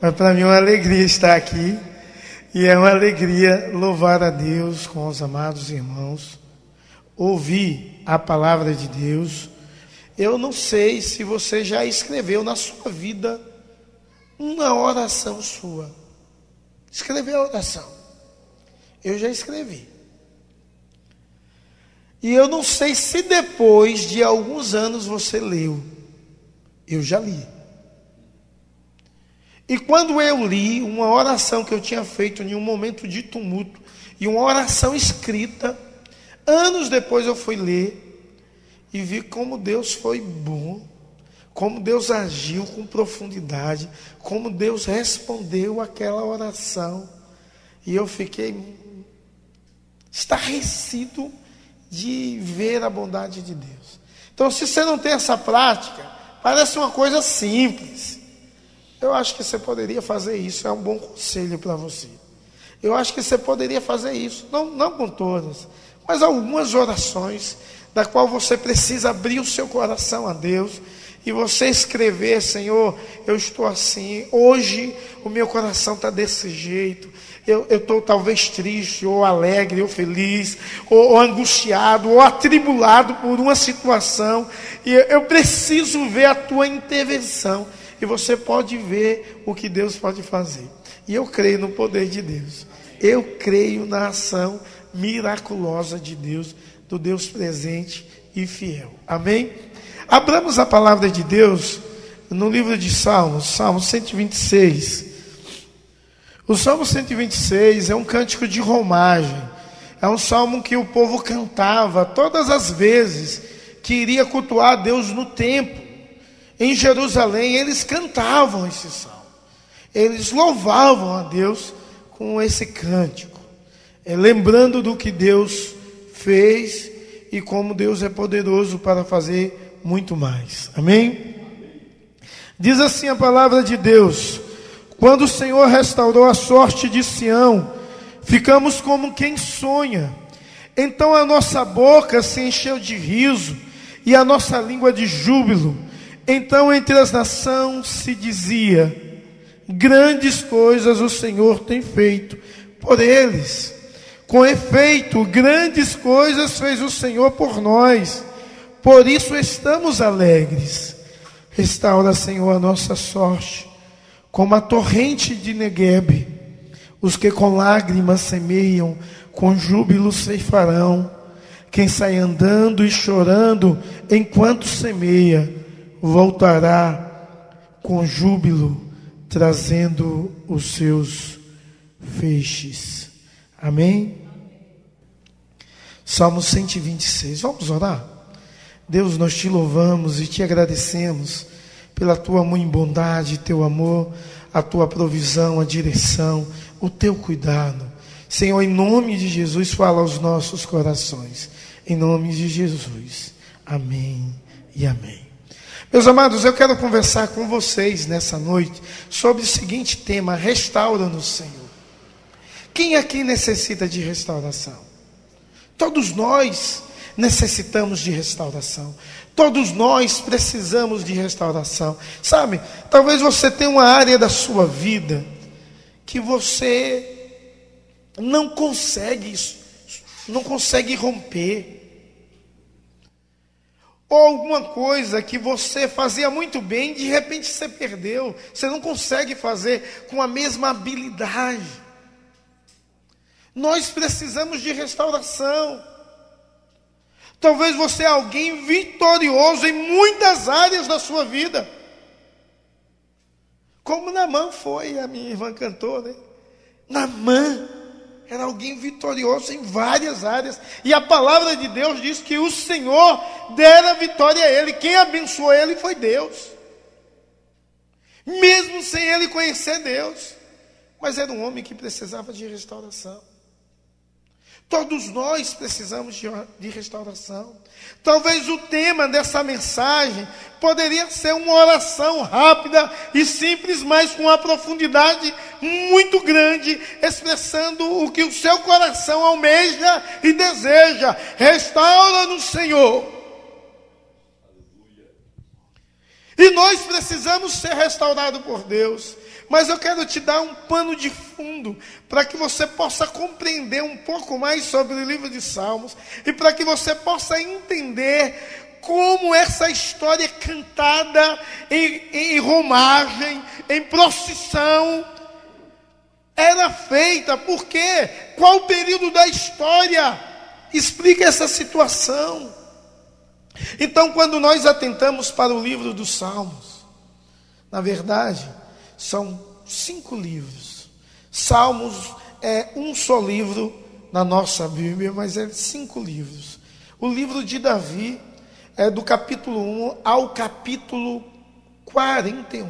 Mas para mim é uma alegria estar aqui. E é uma alegria louvar a Deus com os amados irmãos. Ouvir a palavra de Deus. Eu não sei se você já escreveu na sua vida uma oração sua. Escreveu a oração. Eu já escrevi. E eu não sei se depois de alguns anos você leu. Eu já li. E quando eu li uma oração que eu tinha feito em um momento de tumulto, e uma oração escrita, anos depois eu fui ler e vi como Deus foi bom, como Deus agiu com profundidade, como Deus respondeu aquela oração. E eu fiquei estarrecido de ver a bondade de Deus. Então, se você não tem essa prática, parece uma coisa simples. Eu acho que você poderia fazer isso, é um bom conselho para você. Eu acho que você poderia fazer isso, não com todas, mas algumas orações, da qual você precisa abrir o seu coração a Deus, e você escrever: Senhor, eu estou assim, hoje o meu coração está desse jeito, eu estou talvez triste, ou alegre, ou feliz, ou angustiado, ou atribulado por uma situação, e eu preciso ver a tua intervenção, e você pode ver o que Deus pode fazer. E eu creio no poder de Deus, eu creio na ação miraculosa de Deus, do Deus presente e fiel. Amém? Abramos a palavra de Deus no livro de Salmos, Salmo 126. O Salmo 126 é um cântico de romagem. É um salmo que o povo cantava todas as vezes que iria cultuar a Deus no templo. Em Jerusalém, eles cantavam esse salmo. Eles louvavam a Deus com esse cântico, lembrando do que Deus fez e como Deus é poderoso para fazer muito mais. Amém? Diz assim a palavra de Deus: quando o Senhor restaurou a sorte de Sião, ficamos como quem sonha. Então a nossa boca se encheu de riso e a nossa língua de júbilo. Então entre as nações se dizia: grandes coisas o Senhor tem feito por eles. Com efeito, grandes coisas fez o Senhor por nós, por isso estamos alegres. Restaura, Senhor, a nossa sorte, como a torrente de Neguebe. Os que com lágrimas semeiam, com júbilo ceifarão. Quem sai andando e chorando enquanto semeia, voltará com júbilo, trazendo os seus feixes. Amém? Salmo 126. Vamos orar? Deus, nós te louvamos e te agradecemos pela tua mãe bondade, teu amor, a tua provisão, a direção, o teu cuidado. Senhor, em nome de Jesus, fala aos nossos corações. Em nome de Jesus. Amém e amém. Meus amados, eu quero conversar com vocês nessa noite sobre o seguinte tema: restaura-nos, Senhor. Quem aqui necessita de restauração? Todos nós necessitamos de restauração. Todos nós precisamos de restauração. Sabe, talvez você tenha uma área da sua vida que você não consegue romper. Ou alguma coisa que você fazia muito bem, de repente você perdeu. Você não consegue fazer com a mesma habilidade. Nós precisamos de restauração. Talvez você é alguém vitorioso em muitas áreas da sua vida, como Naamã foi, a minha irmã cantou, né? Naamã era alguém vitorioso em várias áreas, e a palavra de Deus diz que o Senhor dera vitória a ele. Quem abençoou ele foi Deus, mesmo sem ele conhecer Deus. Mas era um homem que precisava de restauração. Todos nós precisamos de restauração. Talvez o tema dessa mensagem poderia ser uma oração rápida e simples, mas com uma profundidade muito grande, expressando o que o seu coração almeja e deseja. Restaura-nos, Senhor. E nós precisamos ser restaurados por Deus. Mas eu quero te dar um pano de fundo para que você possa compreender um pouco mais sobre o livro de Salmos e para que você possa entender como essa história cantada em romagem, em procissão, era feita. Por quê? Qual o período da história explica essa situação? Então, quando nós atentamos para o livro dos Salmos, na verdade, são 5 livros. Salmos é um só livro na nossa Bíblia, mas é 5 livros. O livro de Davi é do capítulo 1 ao capítulo 41.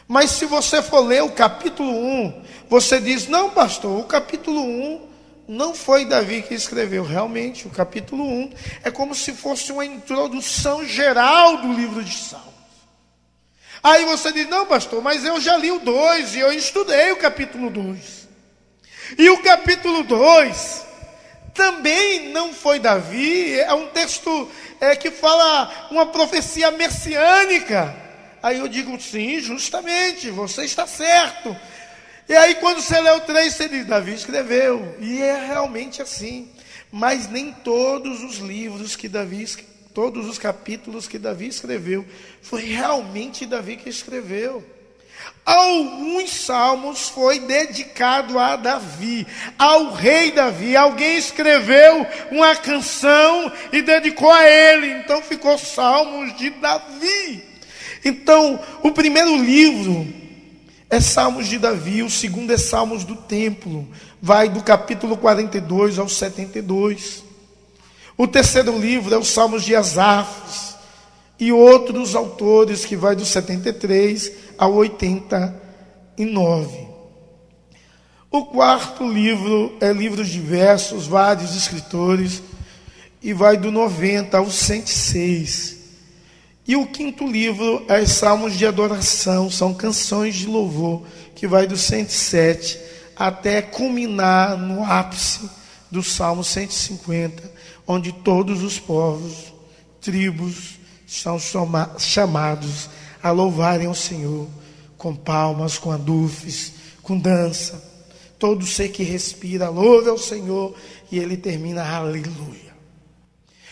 Mas se você for ler o capítulo 1, você diz: não, pastor, o capítulo 1 não foi Davi que escreveu. Realmente, o capítulo 1 é como se fosse uma introdução geral do livro de Salmos. Aí você diz: não, pastor, mas eu já li o 2 e eu estudei o capítulo 2. E o capítulo 2 também não foi Davi, é um texto que fala uma profecia messiânica. Aí eu digo: sim, justamente, você está certo. E aí quando você lê o 3, você diz: Davi escreveu. E é realmente assim. Mas nem todos os livros que Davi escreveu, todos os capítulos que Davi escreveu, foi realmente Davi que escreveu. Alguns salmos foi dedicado a Davi, ao rei Davi. Alguém escreveu uma canção e dedicou a ele. Então ficou Salmos de Davi. Então, o primeiro livro é Salmos de Davi, o segundo é Salmos do Templo, vai do capítulo 42 ao 72. O terceiro livro é os Salmos de Asaf e outros autores, que vai do 73 ao 89. O quarto livro é livros diversos, vários escritores, e vai do 90 ao 106. E o quinto livro é Salmos de Adoração, são canções de louvor, que vai do 107 até culminar no ápice do Salmo 150, onde todos os povos, tribos, são chamados a louvarem ao Senhor, com palmas, com adufes, com dança. Todo ser que respira, louve ao Senhor, e ele termina, aleluia.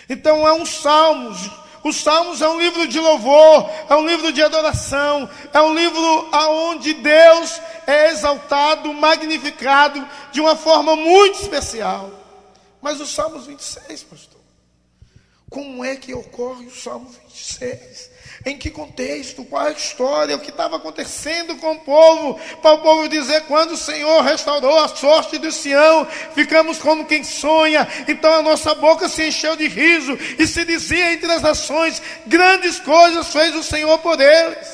Então é um Salmos. Os Salmos é um livro de louvor, é um livro de adoração, é um livro onde Deus é exaltado, magnificado, de uma forma muito especial. Mas o Salmos 26, pastor, como é que ocorre o Salmo 26? Em que contexto? Qual a história? O que estava acontecendo com o povo? Para o povo dizer: quando o Senhor restaurou a sorte de Sião, ficamos como quem sonha. Então a nossa boca se encheu de riso e se dizia entre as nações: grandes coisas fez o Senhor por eles.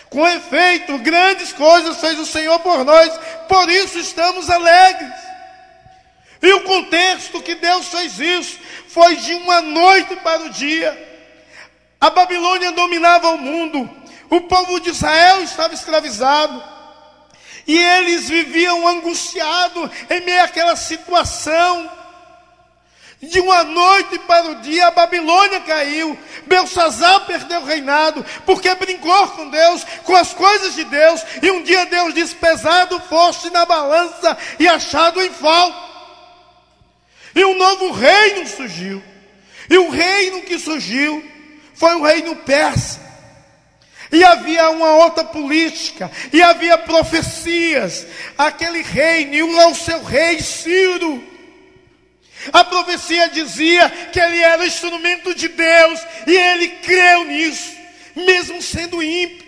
Com efeito, grandes coisas fez o Senhor por nós, por isso estamos alegres. E o contexto que Deus fez isso foi de uma noite para o dia. A Babilônia dominava o mundo, o povo de Israel estava escravizado, e eles viviam angustiados em meio àquela situação. De uma noite para o dia, a Babilônia caiu, Belsazar perdeu o reinado, porque brincou com Deus, com as coisas de Deus, e um dia Deus disse: pesado foste na balança e achado em falta. E um novo reino surgiu, e o reino que surgiu foi o reino persa. E havia uma outra política, e havia profecias. Aquele reino, e o seu rei Ciro, a profecia dizia que ele era instrumento de Deus, e ele creu nisso, mesmo sendo ímpio,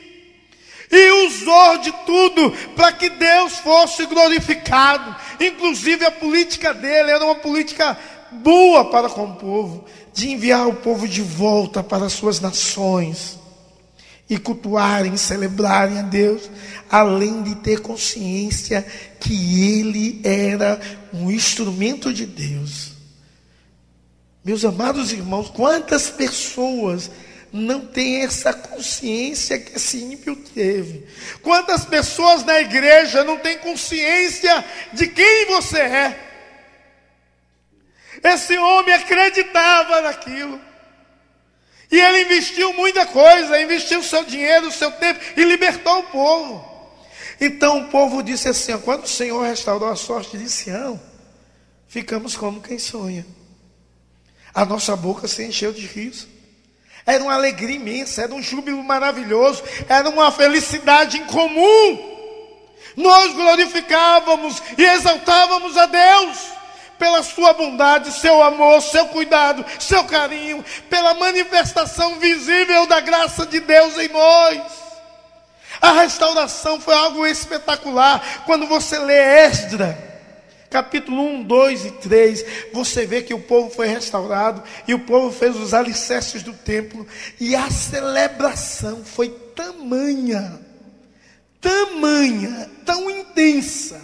e usou de tudo para que Deus fosse glorificado. Inclusive a política dele era uma política boa para com o povo, de enviar o povo de volta para as suas nações e cultuarem, celebrarem a Deus, além de ter consciência que ele era um instrumento de Deus. Meus amados irmãos, quantas pessoas não têm essa consciência que esse ímpio teve? Quantas pessoas na igreja não têm consciência de quem você é? Esse homem acreditava naquilo, e ele investiu muita coisa, investiu seu dinheiro, seu tempo, e libertou o povo. Então o povo disse assim, ó, quando o Senhor restaurou a sorte de Sião, ficamos como quem sonha. A nossa boca se encheu de riso. Era uma alegria imensa, era um júbilo maravilhoso, era uma felicidade incomum. Nós glorificávamos e exaltávamos a Deus pela sua bondade, seu amor, seu cuidado, seu carinho, pela manifestação visível da graça de Deus em nós. A restauração foi algo espetacular. Quando você lê Esdras, capítulo 1, 2 e 3, você vê que o povo foi restaurado e o povo fez os alicerces do templo, e a celebração foi tamanha, tão intensa,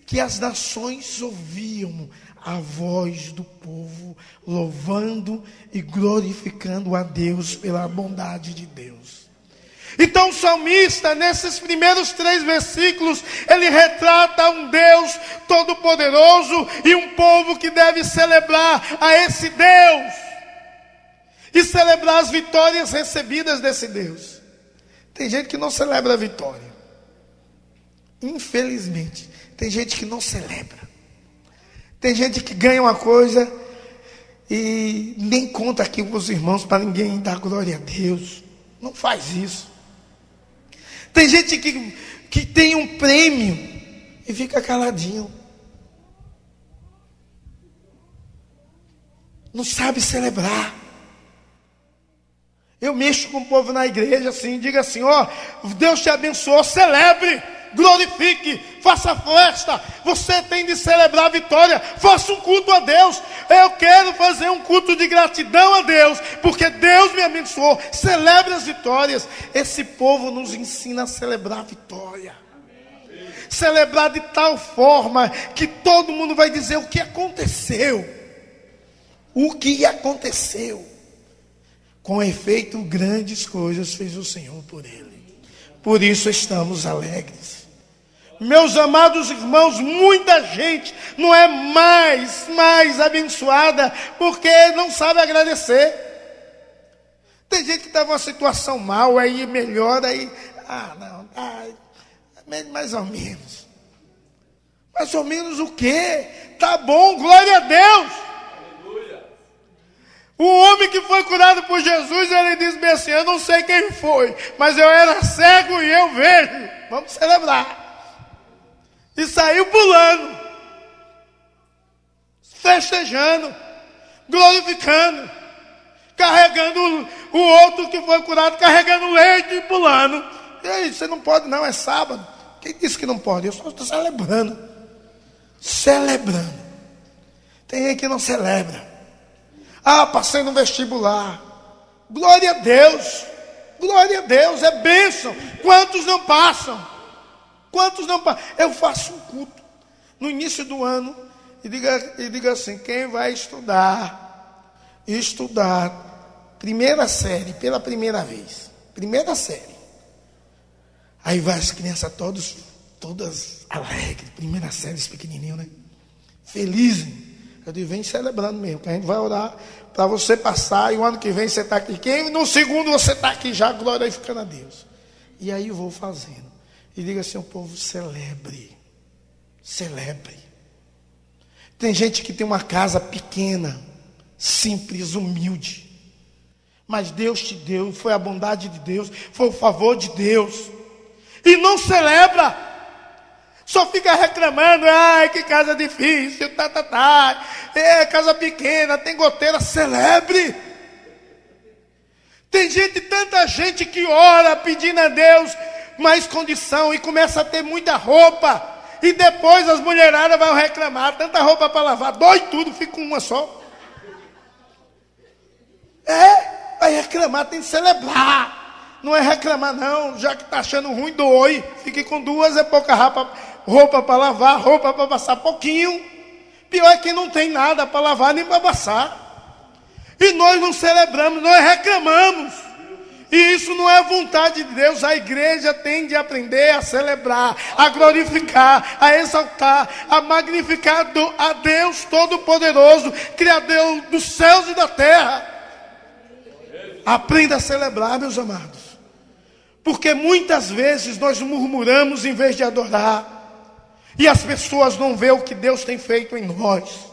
que as nações ouviam a voz do povo louvando e glorificando a Deus pela bondade de Deus. Então o salmista, nesses primeiros 3 versículos, ele retrata um Deus todo-poderoso e um povo que deve celebrar a esse Deus e celebrar as vitórias recebidas desse Deus. Tem gente que não celebra a vitória. Infelizmente, tem gente que não celebra. Tem gente que ganha uma coisa e nem conta aqui com os irmãos para ninguém dar glória a Deus. Não faz isso. Tem gente que tem um prêmio e fica caladinho. Não sabe celebrar. Eu mexo com o povo na igreja assim, diga assim, ó, Deus te abençoou, celebre, glorifique, faça festa. Você tem de celebrar a vitória. Faça um culto a Deus. Eu quero fazer um culto de gratidão a Deus, porque Deus me abençoou. Celebre as vitórias. Esse povo nos ensina a celebrar a vitória. Celebrar de tal forma que todo mundo vai dizer o que aconteceu. O que aconteceu. Com efeito, grandes coisas fez o Senhor por ele. Por isso estamos alegres. Meus amados irmãos, muita gente não é mais abençoada porque não sabe agradecer. Tem gente que está numa situação mal, aí melhora, aí, mais ou menos. Mais ou menos o quê? Tá bom, glória a Deus. O homem que foi curado por Jesus, ele disse bem assim, eu não sei quem foi, mas eu era cego e eu vejo. Vamos celebrar. E saiu pulando, festejando, glorificando, carregando o outro que foi curado, carregando leite e pulando. E aí, você não pode não, é sábado. Quem disse que não pode? Eu só estou celebrando. Celebrando. Tem gente que não celebra. Passei no vestibular. Glória a Deus. Glória a Deus, é bênção. Quantos não passam? Quantos não passam? Eu faço um culto no início do ano e diga assim, quem vai estudar primeira série pela primeira vez. Primeira série. Aí vai as crianças todas alegres. Primeira série, esse pequenininho, né? Felizes. Eu digo, vem celebrando mesmo, que a gente vai orar para você passar, e o ano que vem você está aqui. No segundo você está aqui já, glorificando a Deus. E aí eu vou fazendo. E diga assim, o povo, celebre. Celebre. Tem gente que tem uma casa pequena, simples, humilde. Mas Deus te deu, foi a bondade de Deus, foi o favor de Deus. E não celebra. Só fica reclamando, ai, que casa difícil, casa pequena, tem goteira, celebre. Tem tanta gente que ora pedindo a Deus mais condição e começa a ter muita roupa. E depois as mulheradas vão reclamar, tanta roupa para lavar, dói tudo, fica com uma só. Vai reclamar, tem que celebrar. Não é reclamar não, já que está achando ruim, doe. Fique com 2, é pouca roupa para lavar, roupa para passar pouquinho. Pior é que não tem nada para lavar nem para passar. E nós não celebramos, nós reclamamos. E isso não é vontade de Deus. A igreja tem de aprender a celebrar, a glorificar, a exaltar, a magnificar a Deus Todo-Poderoso, Criador dos céus e da terra. Aprenda a celebrar, meus amados. Porque muitas vezes nós murmuramos em vez de adorar. E as pessoas não veem o que Deus tem feito em nós.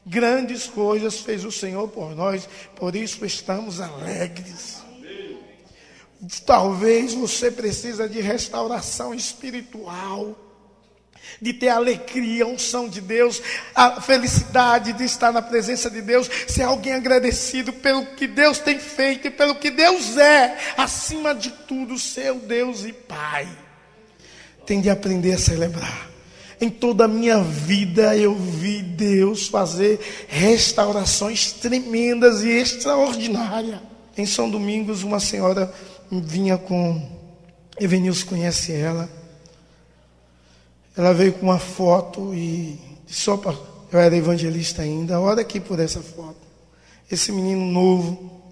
Grandes coisas fez o Senhor por nós, por isso estamos alegres. Talvez você precisa de restauração espiritual, de ter a alegria, a unção de Deus, a felicidade de estar na presença de Deus, ser alguém agradecido pelo que Deus tem feito e pelo que Deus é, acima de tudo, seu Deus e Pai. Tem de aprender a celebrar. Em toda a minha vida eu vi Deus fazer restaurações tremendas e extraordinárias. Em São Domingos, uma senhora vinha com... Evenilson conhece ela. Ela veio com uma foto e disse: opa, eu era evangelista ainda, olha aqui por essa foto. Esse menino novo,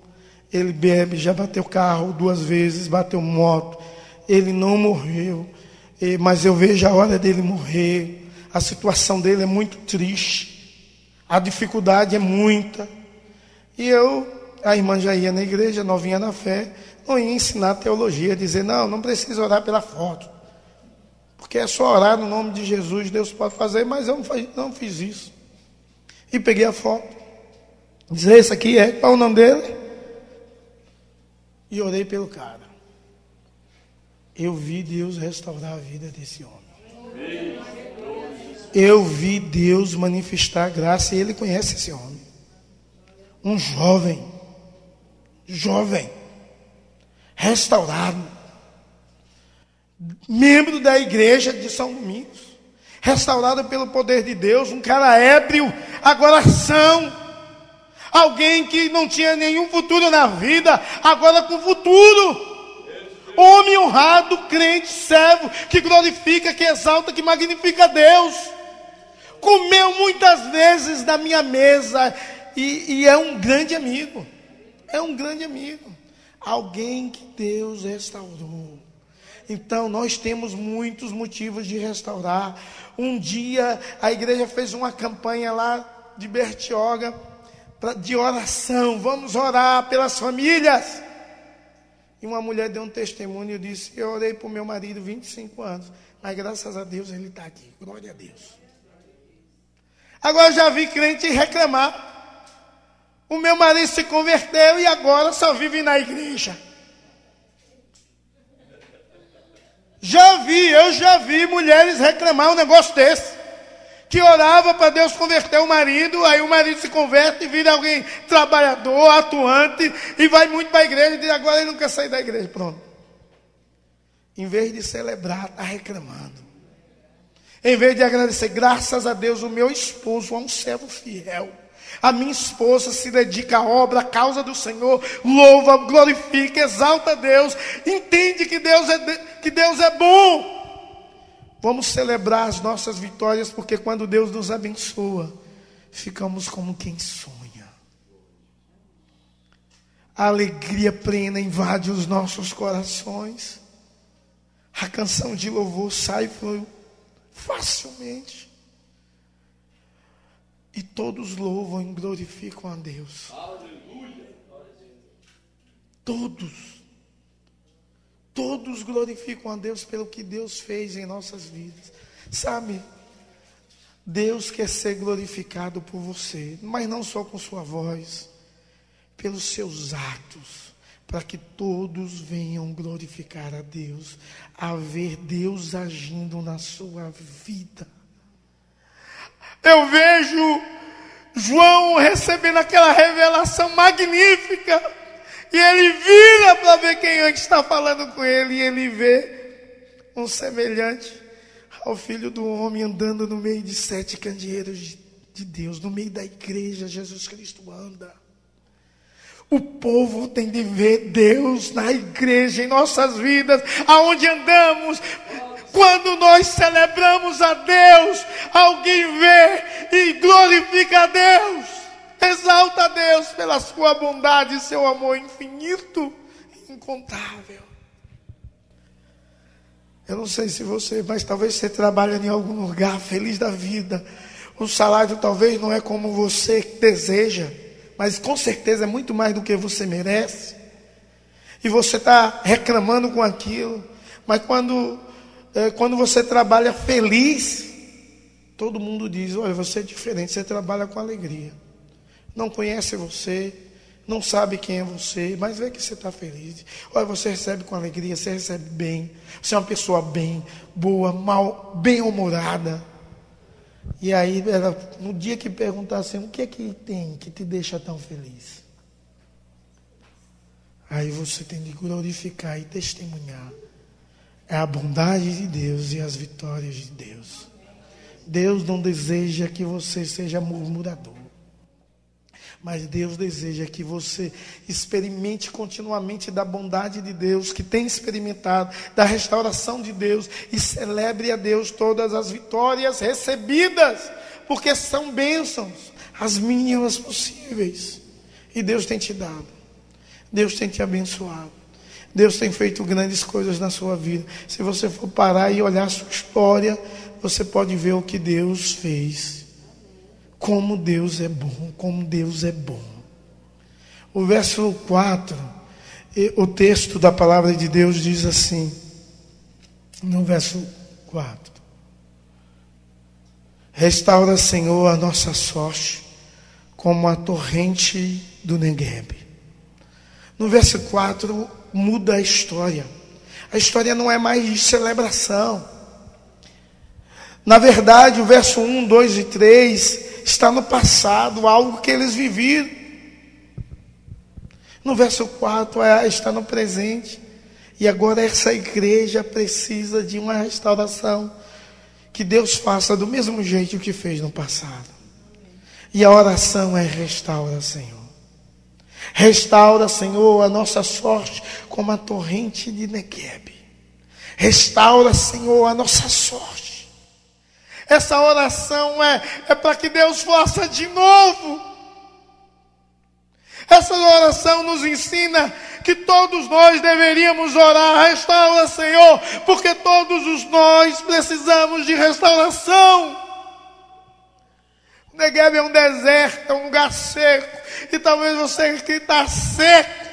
ele bebe, já bateu carro 2 vezes, bateu moto. Ele não morreu. Mas eu vejo a hora dele morrer. A situação dele é muito triste. A dificuldade é muita. E a irmã já ia na igreja, novinha na fé, não ia ensinar teologia, dizer: não precisa orar pela foto. Porque é só orar no nome de Jesus, Deus pode fazer, mas eu não fiz isso. E peguei a foto. Dizer: esse aqui é, qual o nome dele? E orei pelo cara. Eu vi Deus restaurar a vida desse homem. Eu vi Deus manifestar a graça e ele conhece esse homem. Um jovem, restaurado, membro da igreja de São Domingos, restaurado pelo poder de Deus, um cara ébrio, agora são. Alguém que não tinha nenhum futuro na vida, agora com futuro. Homem honrado, crente, servo, que glorifica, que exalta, que magnifica a Deus. Comeu muitas vezes na minha mesa e é um grande amigo. É um grande amigo. Alguém que Deus restaurou. Então nós temos muitos motivos de restaurar. Um dia a igreja fez uma campanha lá de Bertioga de oração. Vamos orar pelas famílias. E uma mulher deu um testemunho e disse: eu orei por meu marido 25 anos, mas graças a Deus ele está aqui. Glória a Deus. Agora já vi crente reclamar: o meu marido se converteu e agora só vive na igreja. Eu já vi mulheres reclamar um negócio desse. Que orava para Deus converter o marido, aí o marido se converte e vira alguém trabalhador, atuante, e vai muito para a igreja e diz: agora ele não quer sair da igreja. Pronto. Em vez de celebrar, está reclamando. Em vez de agradecer: graças a Deus o meu esposo é um servo fiel. A minha esposa se dedica à obra, à causa do Senhor, louva, glorifica, exalta a Deus, entende que Deus é bom. Vamos celebrar as nossas vitórias, porque quando Deus nos abençoa, ficamos como quem sonha. A alegria plena invade os nossos corações. A canção de louvor sai facilmente. E todos louvam e glorificam a Deus. Aleluia. Todos glorificam a Deus pelo que Deus fez em nossas vidas. Sabe, Deus quer ser glorificado por você, mas não só com sua voz, pelos seus atos, para que todos venham glorificar a Deus, a ver Deus agindo na sua vida. Eu vejo João recebendo aquela revelação magnífica. E ele vira para ver quem é que está falando com ele. E ele vê um semelhante ao Filho do Homem andando no meio de 7 candeeiros de Deus. No meio da igreja, Jesus Cristo anda. O povo tem de ver Deus na igreja, em nossas vidas, aonde andamos. Quando nós celebramos a Deus, alguém vê e glorifica a Deus. Exalta a Deus pela sua bondade e seu amor infinito e incontável. Eu não sei se você, mas talvez você trabalhe em algum lugar feliz da vida. O salário talvez não é como você deseja, mas com certeza é muito mais do que você merece. E você está reclamando com aquilo. Mas quando você trabalha feliz, todo mundo diz, olha, você é diferente, você trabalha com alegria. Não conhece você, não sabe quem é você, mas vê que você está feliz. Olha, você recebe com alegria, você recebe bem. Você é uma pessoa bem, boa, bem-humorada. E aí, no dia que perguntar assim, o que é que tem que te deixa tão feliz? Aí você tem de glorificar e testemunhar. É a bondade de Deus e as vitórias de Deus. Deus não deseja que você seja murmurador. Mas Deus deseja que você experimente continuamente da bondade de Deus, que tem experimentado, da restauração de Deus, e celebre a Deus todas as vitórias recebidas, porque são bênçãos, as mínimas possíveis. E Deus tem te dado, Deus tem te abençoado, Deus tem feito grandes coisas na sua vida. Se você for parar e olhar a sua história, você pode ver o que Deus fez. Como Deus é bom, como Deus é bom. O verso 4, o texto da palavra de Deus diz assim, no verso 4. Restaura, Senhor, a nossa sorte, como a torrente do Negueb. No verso 4, muda a história. A história não é mais de celebração. Na verdade, o verso 1, 2 e 3 está no passado, algo que eles viviram. No verso 4 está no presente. E agora essa igreja precisa de uma restauração. Que Deus faça do mesmo jeito que fez no passado. E a oração é: restaura, Senhor. Restaura, Senhor, a nossa sorte como a torrente de Negueb. Restaura, Senhor, a nossa sorte. Essa oração é para que Deus faça de novo. Essa oração nos ensina que todos nós deveríamos orar: restaura, Senhor, porque todos nós precisamos de restauração. O Negueb é um deserto, é um lugar seco, e talvez você que está seco,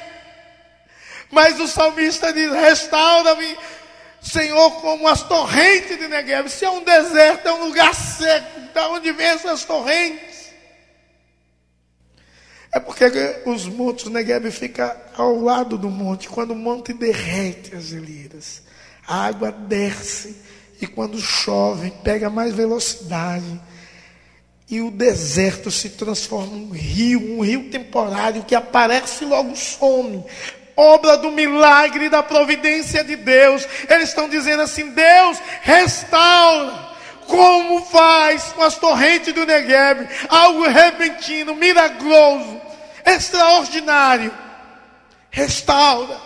mas o salmista diz: restaura-me, Senhor, como as torrentes de Negueb. Se é um deserto, é um lugar seco, da onde vêm essas torrentes? É porque os montes, o Negueb fica ao lado do monte. Quando o monte derrete as geleiras, a água desce, e quando chove, pega mais velocidade, e o deserto se transforma em um rio temporário que aparece e logo some. Obra do milagre, da providência de Deus. Eles estão dizendo assim: Deus, restaura, como faz com as torrentes do Negueb, algo repentino, milagroso, extraordinário. Restaura.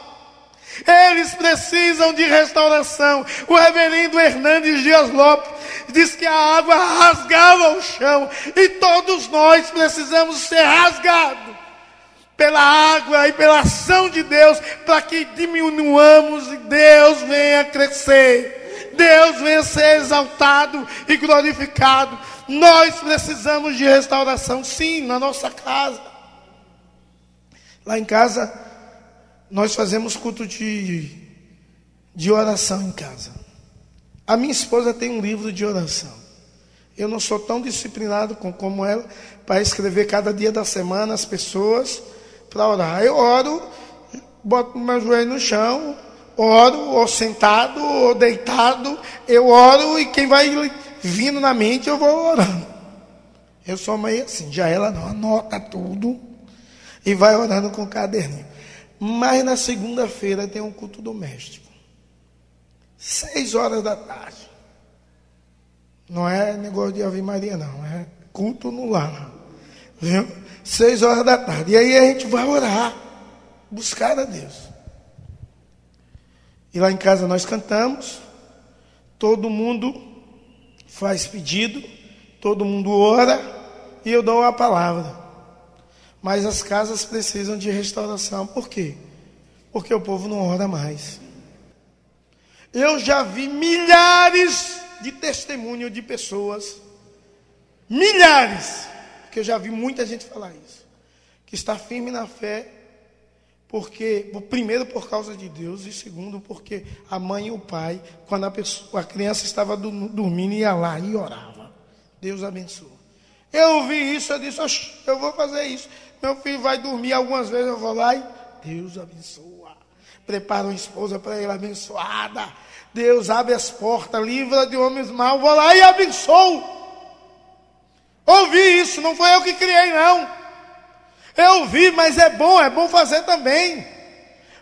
Eles precisam de restauração. O reverendo Hernandes Dias Lopes diz que a água rasgava o chão, e todos nós precisamos ser rasgados pela água e pela ação de Deus, para que diminuamos e Deus venha crescer, Deus venha ser exaltado e glorificado. Nós precisamos de restauração, sim, na nossa casa. Lá em casa, nós fazemos culto de oração em casa. A minha esposa tem um livro de oração. Eu não sou tão disciplinado como ela, para escrever cada dia da semana as pessoas para orar. Eu oro, boto meu joelho no chão, oro, ou sentado, ou deitado, eu oro, e quem vai vindo na mente, eu vou orando. Eu sou meio assim. Já ela não, anota tudo e vai orando com o caderninho. Mas na segunda-feira tem um culto doméstico, 6 horas da tarde. Não é negócio de Ave Maria, não, é culto no lar, viu? 6 horas da tarde. E aí a gente vai orar, buscar a Deus. E lá em casa nós cantamos, todo mundo faz pedido, todo mundo ora, e eu dou a palavra. Mas as casas precisam de restauração. Por quê? Porque o povo não ora mais. Eu já vi milhares de testemunhos de pessoas, milhares, porque eu já vi muita gente falar isso, que está firme na fé, Porque, primeiro, por causa de Deus, e segundo, porque a mãe e o pai, quando a criança estava dormindo, ia lá e orava. Deus abençoa. Eu vi isso, eu disse, eu vou fazer isso. Meu filho vai dormir algumas vezes, eu vou lá e Deus abençoa. Prepara uma esposa para ele abençoada. Deus abre as portas, livra de homens maus, vou lá e abençoo. Ouvi isso, não foi eu que criei, não. Eu vi, mas é bom fazer também.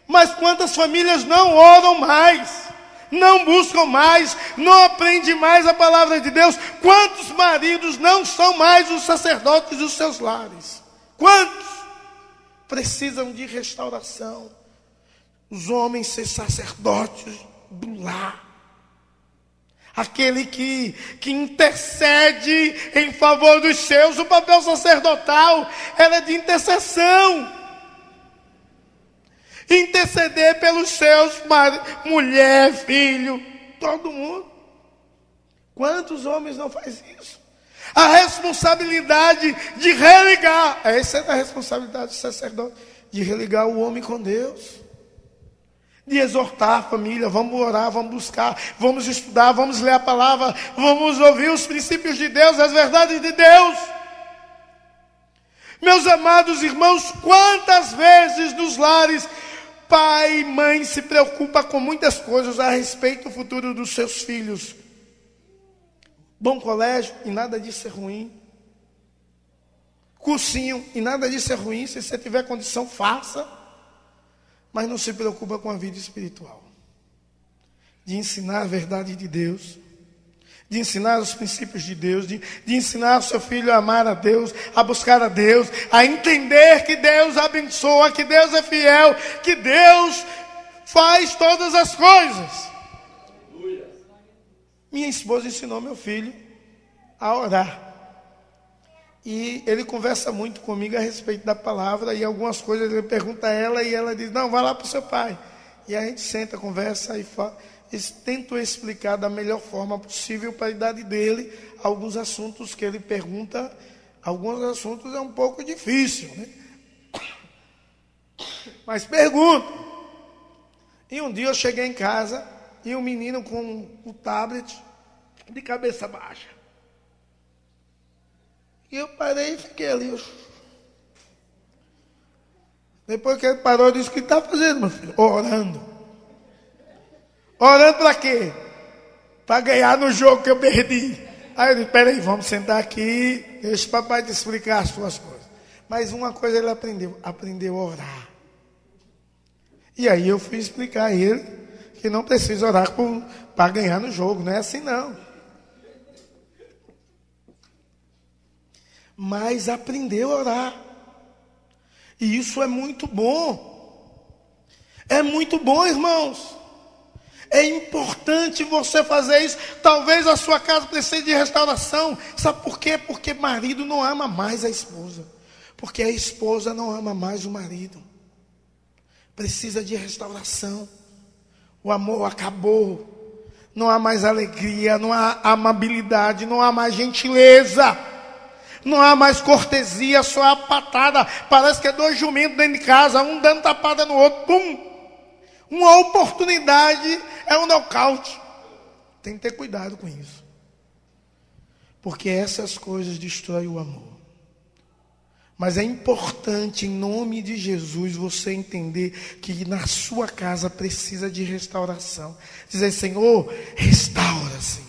Mas quantas famílias não oram mais, não buscam mais, não aprendem mais a palavra de Deus? Quantos maridos não são mais os sacerdotes dos seus lares? Quantos precisam de restauração? Os homens ser sacerdotes do lar. Aquele que intercede em favor dos seus. O papel sacerdotal era de intercessão. Interceder pelos seus, mulher, filho, todo mundo. Quantos homens não fazem isso? A responsabilidade de religar. Essa é a responsabilidade do sacerdote. De religar o homem com Deus. De exortar a família, vamos orar, vamos buscar, vamos estudar, vamos ler a palavra, vamos ouvir os princípios de Deus, as verdades de Deus. Meus amados irmãos, quantas vezes nos lares, pai e mãe se preocupa com muitas coisas a respeito do futuro dos seus filhos. Bom colégio, e nada disso é ruim. Cursinho, e nada disso é ruim, se você tiver condição, faça. Mas não se preocupa com a vida espiritual. De ensinar a verdade de Deus. De ensinar os princípios de Deus. De ensinar o seu filho a amar a Deus. A buscar a Deus. A entender que Deus abençoa. Que Deus é fiel. Que Deus faz todas as coisas. Minha esposa ensinou meu filho a orar. E ele conversa muito comigo a respeito da palavra. E algumas coisas ele pergunta a ela. E ela diz, não, vai lá para o seu pai. E a gente senta, conversa e fala. Tento explicar da melhor forma possível para a idade dele. Alguns assuntos que ele pergunta. Alguns assuntos é um pouco difícil, né? Mas pergunto. E um dia eu cheguei em casa. E um menino com o tablet de cabeça baixa. E eu parei e fiquei ali. Depois que ele parou, eu disse, o que está fazendo, meu filho? Orando. Orando para quê? Para ganhar no jogo que eu perdi. Aí eu disse, peraí, vamos sentar aqui, deixa o papai te explicar as suas coisas. Mas uma coisa ele aprendeu a orar. E aí eu fui explicar a ele que não precisa orar para ganhar no jogo, não é assim não. Mas aprendeu a orar. E isso é muito bom. É muito bom, irmãos. É importante você fazer isso. Talvez a sua casa precise de restauração. Sabe por quê? Porque marido não ama mais a esposa. Porque a esposa não ama mais o marido. Precisa de restauração. O amor acabou. Não há mais alegria, não há amabilidade, não há mais gentileza. Não há mais cortesia, só há patada. Parece que é dois jumentos dentro de casa, um dando tapada no outro. Pum! Uma oportunidade é um nocaute. Tem que ter cuidado com isso. Porque essas coisas destroem o amor. Mas é importante, em nome de Jesus, você entender que na sua casa precisa de restauração. Dizer, Senhor, restaura, Senhor.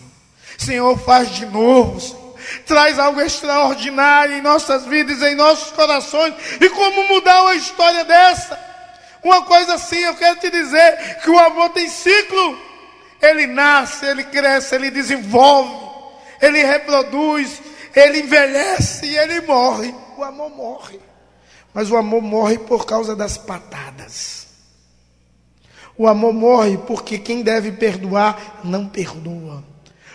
Senhor, faz de novo, Senhor. Traz algo extraordinário em nossas vidas, em nossos corações. E como mudar uma história dessa? Uma coisa assim, eu quero te dizer que o amor tem ciclo. Ele nasce, ele cresce, ele desenvolve, ele reproduz, ele envelhece e ele morre. O amor morre. Mas o amor morre por causa das patadas. O amor morre porque quem deve perdoar não perdoa.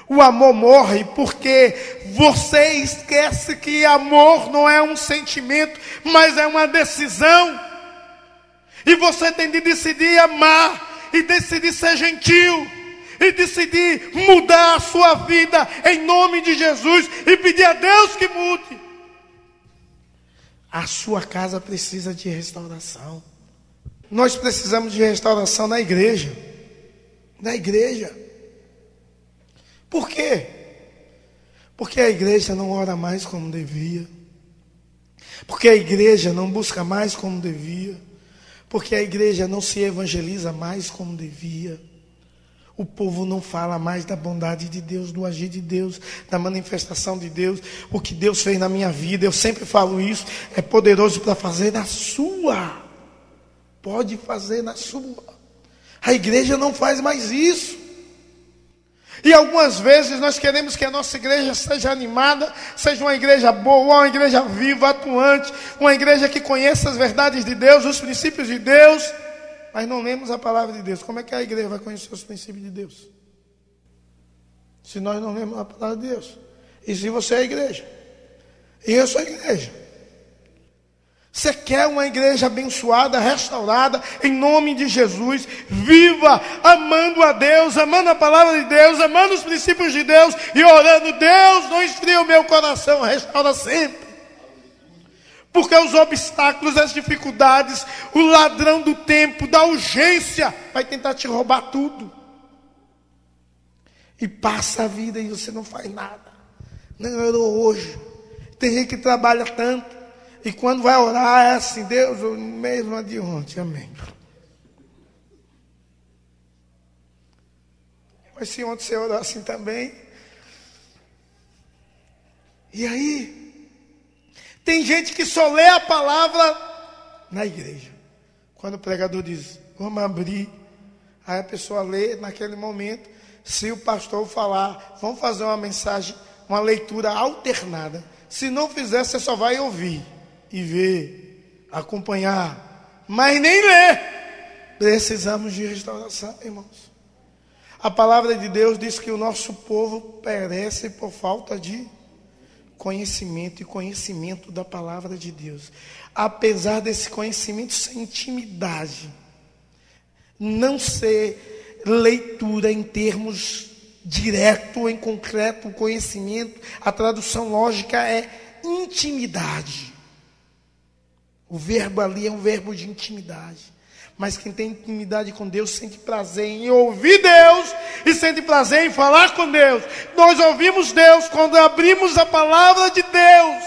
O amor morre porque você esquece que amor não é um sentimento, mas é uma decisão. E você tem de decidir amar, e decidir ser gentil, e decidir mudar a sua vida em nome de Jesus, e pedir a Deus que mude. A sua casa precisa de restauração. Nós precisamos de restauração na igreja. Na igreja. Por quê? Porque a igreja não ora mais como devia. Porque a igreja não busca mais como devia. Porque a igreja não se evangeliza mais como devia. O povo não fala mais da bondade de Deus, do agir de Deus, da manifestação de Deus. O que Deus fez na minha vida, eu sempre falo isso, é poderoso para fazer na sua. Pode fazer na sua. A igreja não faz mais isso. E algumas vezes nós queremos que a nossa igreja seja animada, seja uma igreja boa, uma igreja viva, atuante, uma igreja que conheça as verdades de Deus, os princípios de Deus, mas não lemos a palavra de Deus. Como é que a igreja vai conhecer os princípios de Deus? Se nós não lemos a palavra de Deus. E se você é a igreja? E eu sou a igreja. Você quer uma igreja abençoada, restaurada, em nome de Jesus, viva, amando a Deus, amando a palavra de Deus, amando os princípios de Deus e orando: Deus, não esfria o meu coração, restaura sempre. Porque os obstáculos, as dificuldades, o ladrão do tempo, da urgência, vai tentar te roubar tudo. E passa a vida e você não faz nada. Não orou hoje. Tem gente que trabalha tanto. E quando vai orar, é assim: Deus, o mesmo de ontem, amém. Mas se ontem você orou assim também. E aí? Tem gente que só lê a palavra na igreja. Quando o pregador diz: vamos abrir. Aí a pessoa lê naquele momento. Se o pastor falar: vamos fazer uma mensagem, uma leitura alternada. Se não fizer, você só vai ouvir e ver, acompanhar, mas nem ler. Precisamos de restauração, irmãos. A palavra de Deus diz que o nosso povo perece por falta de conhecimento, e conhecimento da palavra de Deus. Apesar desse conhecimento ser intimidade, não ser leitura em termos direto, em concreto, o conhecimento, a tradução lógica é intimidade. O verbo ali é um verbo de intimidade. Mas quem tem intimidade com Deus sente prazer em ouvir Deus e sente prazer em falar com Deus. Nós ouvimos Deus quando abrimos a palavra de Deus.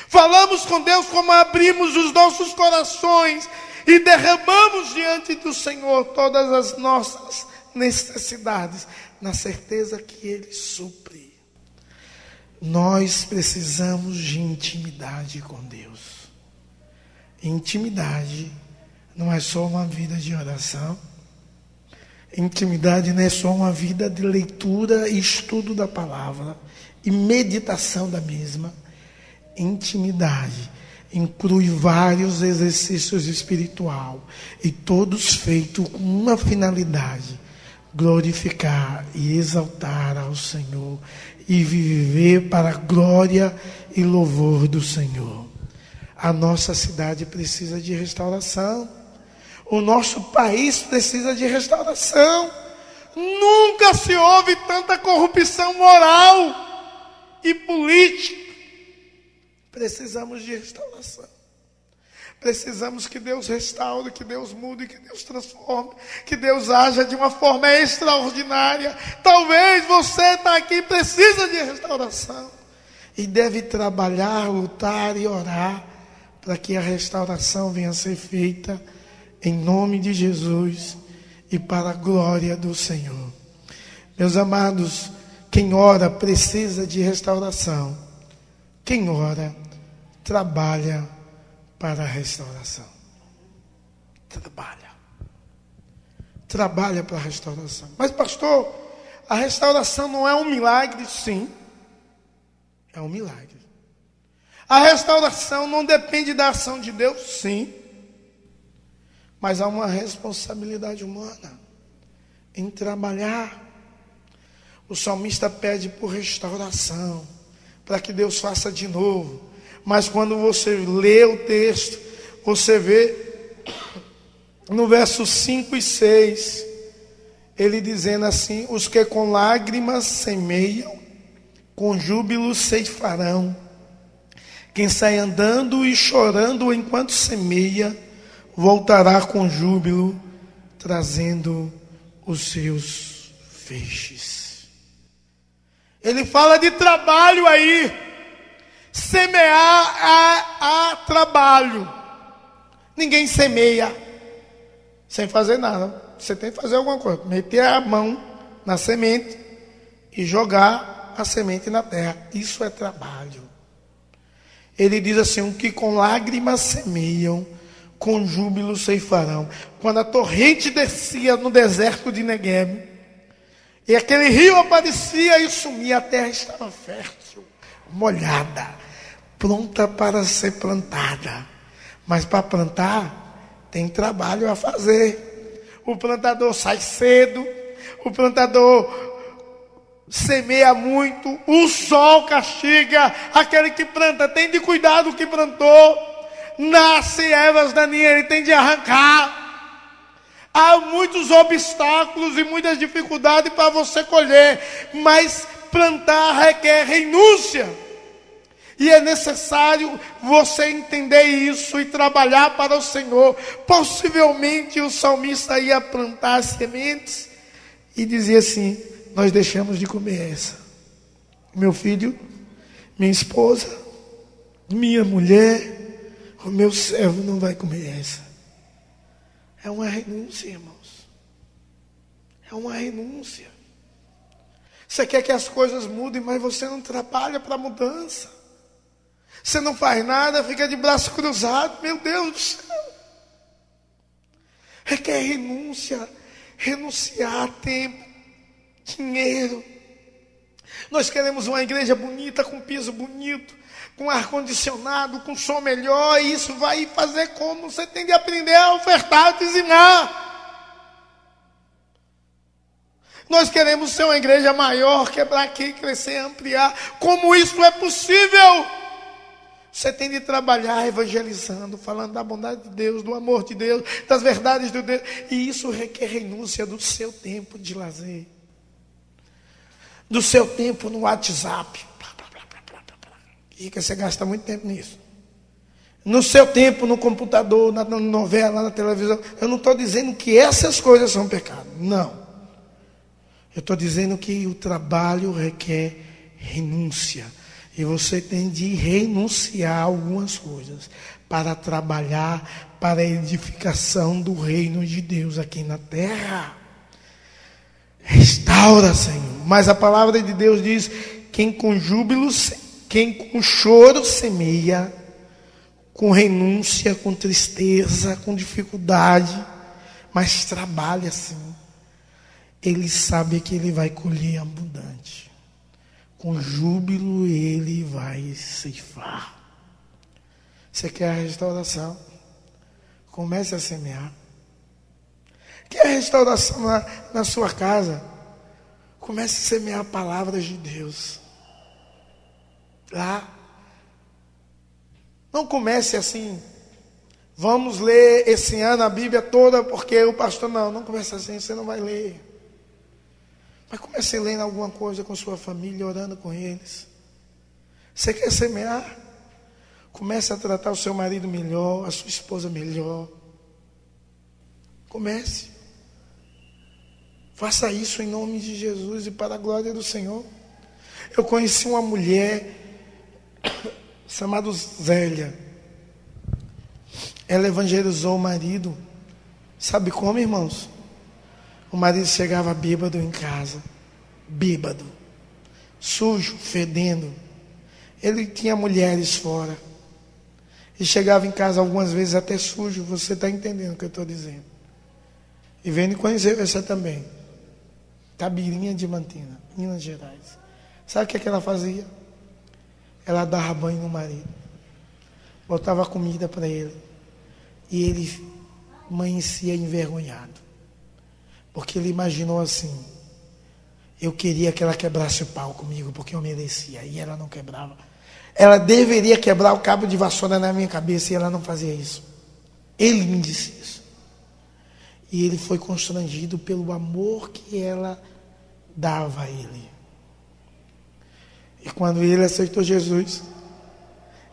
Falamos com Deus como abrimos os nossos corações e derramamos diante do Senhor todas as nossas necessidades, na certeza que Ele supre. Nós precisamos de intimidade com Deus. Intimidade não é só uma vida de oração. Intimidade não é só uma vida de leitura e estudo da palavra e meditação da mesma. Intimidade inclui vários exercícios espirituais e todos feitos com uma finalidade: glorificar e exaltar ao Senhor e viver para a glória e louvor do Senhor. A nossa cidade precisa de restauração. O nosso país precisa de restauração. Nunca se houve tanta corrupção moral e política. Precisamos de restauração. Precisamos que Deus restaure, que Deus mude, que Deus transforme, que Deus haja de uma forma extraordinária. Talvez você está aqui e precisa de restauração. E deve trabalhar, lutar e orar para que a restauração venha a ser feita em nome de Jesus e para a glória do Senhor. Meus amados, quem ora precisa de restauração. Quem ora trabalha para a restauração. Trabalha para a restauração. Mas pastor, a restauração não é um milagre? Sim, é um milagre. A restauração não depende da ação de Deus? Sim. Mas há uma responsabilidade humana em trabalhar. O salmista pede por restauração, para que Deus faça de novo. Mas quando você lê o texto, você vê no verso 5 e 6, ele dizendo assim: os que com lágrimas semeiam, com júbilo ceifarão. Quem sai andando e chorando enquanto semeia, voltará com júbilo, trazendo os seus feixes. Ele fala de trabalho aí. Semear a trabalho. Ninguém semeia sem fazer nada. Você tem que fazer alguma coisa. Meter a mão na semente e jogar a semente na terra. Isso é trabalho. Ele diz assim: o que com lágrimas semeiam, com júbilo ceifarão. Quando a torrente descia no deserto de Negueb, e aquele rio aparecia e sumia, a terra estava fértil, molhada, pronta para ser plantada. Mas para plantar, tem trabalho a fazer. O plantador sai cedo, o plantador semeia muito, o sol castiga aquele que planta, tem de cuidar do que plantou. Nasce ervas daninhas, ele tem de arrancar. Há muitos obstáculos e muitas dificuldades para você colher, mas plantar requer renúncia. E é necessário você entender isso e trabalhar para o Senhor. Possivelmente o salmista ia plantar as sementes e dizia assim: nós deixamos de comer essa. Meu filho, minha esposa, minha mulher, o meu servo não vai comer essa. É uma renúncia, irmãos. É uma renúncia. Você quer que as coisas mudem, mas você não trabalha para a mudança. Você não faz nada, fica de braço cruzado. Meu Deus do céu. Requer renúncia. Renunciar a tempo, dinheiro. Nós queremos uma igreja bonita, com piso bonito, com ar-condicionado, com som melhor. E isso vai fazer como? Você tem de aprender a ofertar, a dizimar. Nós queremos ser uma igreja maior, quebrar aqui, crescer, ampliar. Como isso é possível? Você tem de trabalhar evangelizando, falando da bondade de Deus, do amor de Deus, das verdades de Deus. E isso requer renúncia do seu tempo de lazer, do seu tempo no WhatsApp. E que você gasta muito tempo nisso. No seu tempo no computador, na novela, na televisão. Eu não estou dizendo que essas coisas são pecado. Não. Eu estou dizendo que o trabalho requer renúncia. E você tem de renunciar a algumas coisas para trabalhar para a edificação do reino de Deus aqui na terra. Restaura, Senhor. Mas a palavra de Deus diz: quem com júbilo, quem com choro semeia, com renúncia, com tristeza, com dificuldade, mas trabalha assim, ele sabe que ele vai colher abundante. Com júbilo ele vai ceifar. Você quer a restauração? Comece a semear. Quer a restauração na sua casa? Comece a semear palavras de Deus. Lá. Não comece assim: vamos ler esse ano a Bíblia toda porque o pastor... Não comece assim, você não vai ler. Mas comece lendo alguma coisa com sua família, orando com eles. Você quer semear? Comece a tratar o seu marido melhor, a sua esposa melhor. Comece. Faça isso em nome de Jesus e para a glória do Senhor. Eu conheci uma mulher chamada Zélia. Ela evangelizou o marido. Sabe como, irmãos? O marido chegava bêbado em casa. Bêbado. Sujo, fedendo. Ele tinha mulheres fora. E chegava em casa algumas vezes até sujo. Você está entendendo o que eu estou dizendo. E vem conhecer você também. Tabirinha de Mantina, Minas Gerais. Sabe o que ela fazia? Ela dava banho no marido. Botava comida para ele. E ele amanhecia envergonhado. Porque ele imaginou assim: eu queria que ela quebrasse o pau comigo, porque eu merecia. E ela não quebrava. Ela deveria quebrar o cabo de vassoura na minha cabeça, e ela não fazia isso. Ele me disse isso. E ele foi constrangido pelo amor que ela dava a ele. E quando ele aceitou Jesus,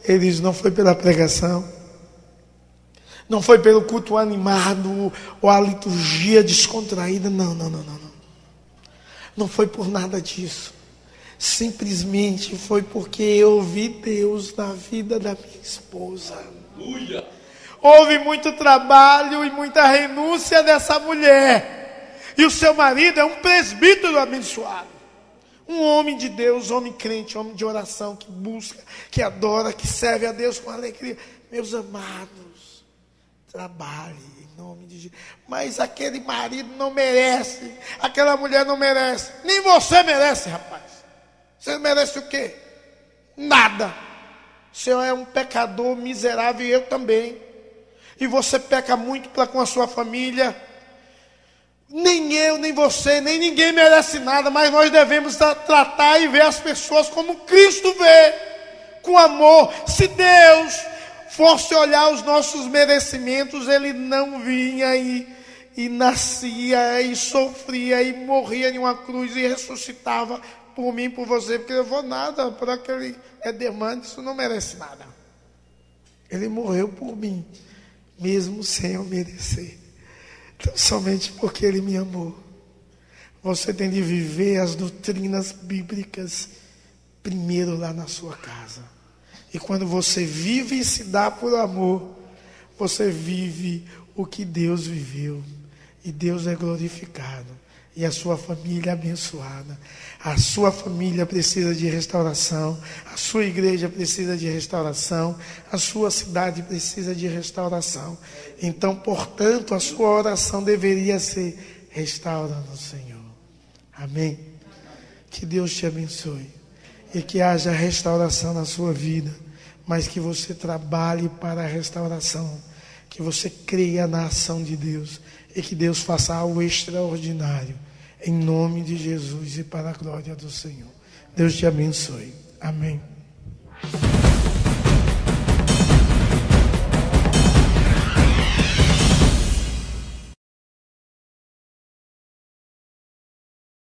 ele diz: não foi pela pregação, Não foi pelo culto animado ou a liturgia descontraída. Não. Não foi por nada disso. Simplesmente foi porque eu vi Deus na vida da minha esposa. Aleluia. Houve muito trabalho e muita renúncia dessa mulher. E o seu marido é um presbítero abençoado. Um homem de Deus, homem crente, homem de oração, que busca, que adora, que serve a Deus com alegria. Meus amados, trabalhe em nome de Jesus. Mas aquele marido não merece, aquela mulher não merece. Nem você merece, rapaz. Você merece o quê? Nada. O senhor é um pecador miserável e eu também. E você peca muito para com a sua família. Nem eu, nem você, nem ninguém merece nada, mas nós devemos tratar e ver as pessoas como Cristo vê, com amor. Se Deus fosse olhar os nossos merecimentos, Ele não vinha e nascia e sofria e morria em uma cruz e ressuscitava por mim, por você, porque eu vou nada para aquele Edemano, isso não merece nada. Ele morreu por mim, mesmo sem eu merecer. Então, somente porque Ele me amou. Você tem de viver as doutrinas bíblicas primeiro lá na sua casa. E quando você vive e se dá por amor, você vive o que Deus viveu. E Deus é glorificado. E a sua família é abençoada. A sua família precisa de restauração. A sua igreja precisa de restauração. A sua cidade precisa de restauração. Então, portanto, a sua oração deveria ser: restaura-nos, Senhor. Amém? Que Deus te abençoe. E que haja restauração na sua vida. Mas que você trabalhe para a restauração. Que você creia na ação de Deus. E que Deus faça algo extraordinário. Em nome de Jesus e para a glória do Senhor. Deus te abençoe. Amém.